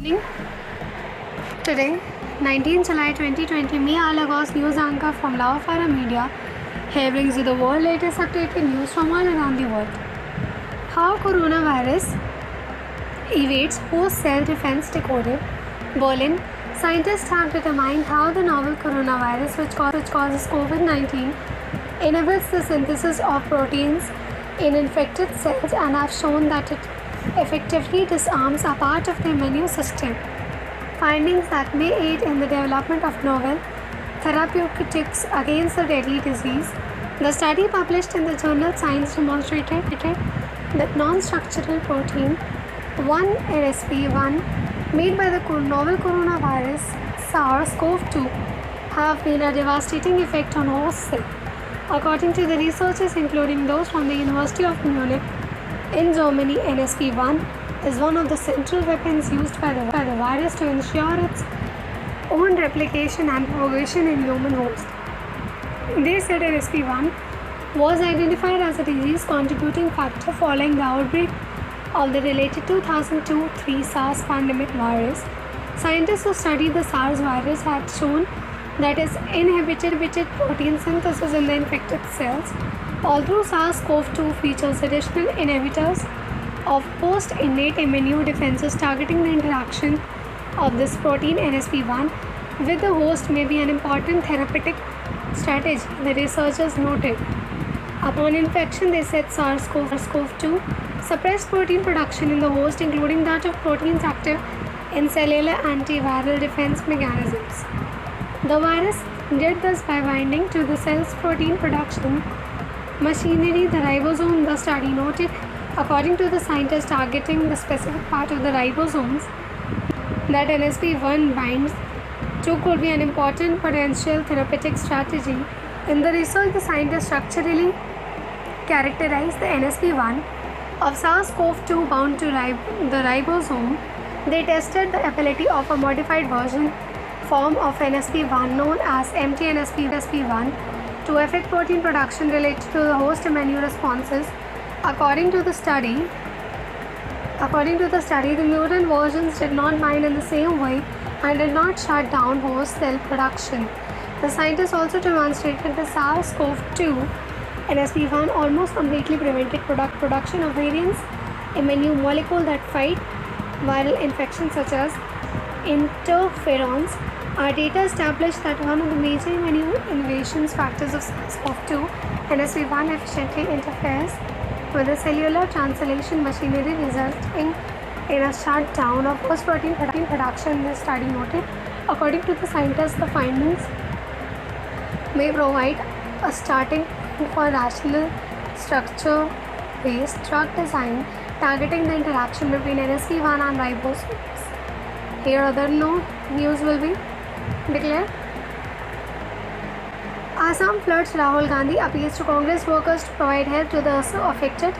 Today, 19 July 2020, me Alagos, news anchor from Lavafara Media, here brings you the world latest updated news from all around the world. How coronavirus evades host self-defense decoded. Berlin, scientists have determined how the novel coronavirus, which causes COVID-19, inhibits the synthesis of proteins in infected cells and have shown that it effectively disarms a part of the immune system. Findings that may aid in the development of novel therapeutics against the deadly disease. The study published in the journal Science demonstrated that non-structural protein 1-NSP1 made by the novel coronavirus SARS-CoV-2 have been a devastating effect on host cells. According to the researchers, including those from the University of Munich in Germany, NSP1 is one of the central weapons used by the virus to ensure its own replication and propagation in human hosts. They said NSP1 was identified as a disease contributing factor following the outbreak of the related 2002-3 SARS pandemic virus. Scientists who studied the SARS virus had shown that it inhibited protein synthesis in the infected cells. Although SARS-CoV-2 features additional inhibitors of post-innate immune defenses targeting the interaction of this protein NSP1 with the host may be an important therapeutic strategy, the researchers noted. Upon infection, they said SARS-CoV-2 suppressed protein production in the host, including that of proteins active in cellular antiviral defense mechanisms. The virus did this by binding to the cell's protein production machinery, the ribosome, the study noted. According to the scientists targeting the specific part of the ribosomes that NSP1 binds to could be an important potential therapeutic strategy. In the research, the scientists structurally characterized the NSP1 of SARS-CoV-2 bound to the ribosome. They tested the ability of a modified form of NSP1 known as mtNSP1 to affect protein production related to the host immune responses. According to the study, the mutant versions did not bind in the same way and did not shut down host cell production. The scientists also demonstrated the SARS-CoV-2 NSP1 almost completely prevented production of variants immune molecules that fight viral infections such as interferons. Our data established that one of the major immune invasion factors of SARS-CoV-2 NSP1 efficiently interferes with the cellular translation machinery, resulting in a shutdown of host protein production, the study noted. According to the scientists, the findings may provide a starting point for rational structure-based drug design targeting the interaction between NSP1 and ribosomes. Here other news will be declared. Assam floods. Rahul Gandhi appeals to Congress workers to provide help to the affected.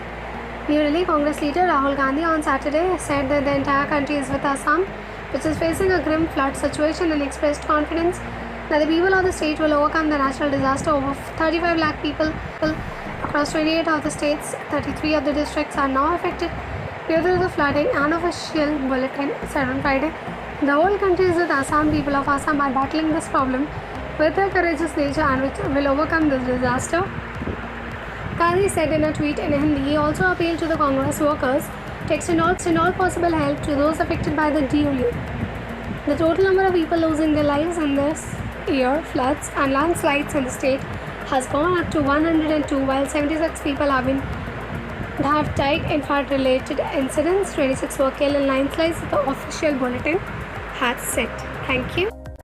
New Delhi, Congress leader Rahul Gandhi on Saturday said that the entire country is with Assam, which is facing a grim flood situation, and expressed confidence that the people of the state will overcome the natural disaster. Over 35 lakh people across 28 of the states, 33 of the districts are now affected due to the flooding. An official bulletin said on Friday, the whole country is with Assam. People of Assam are battling this problem with their courageous nature and will overcome this disaster. Gandhi said in a tweet in Hindi. He also appealed to the Congress workers to extend all possible help to those affected by the deluge. The total number of people losing their lives in this year, floods and landslides in the state, has gone up to 102, while 76 people have died in flood-related incidents. 26 were killed in landslides, the official bulletin has said. Thank you.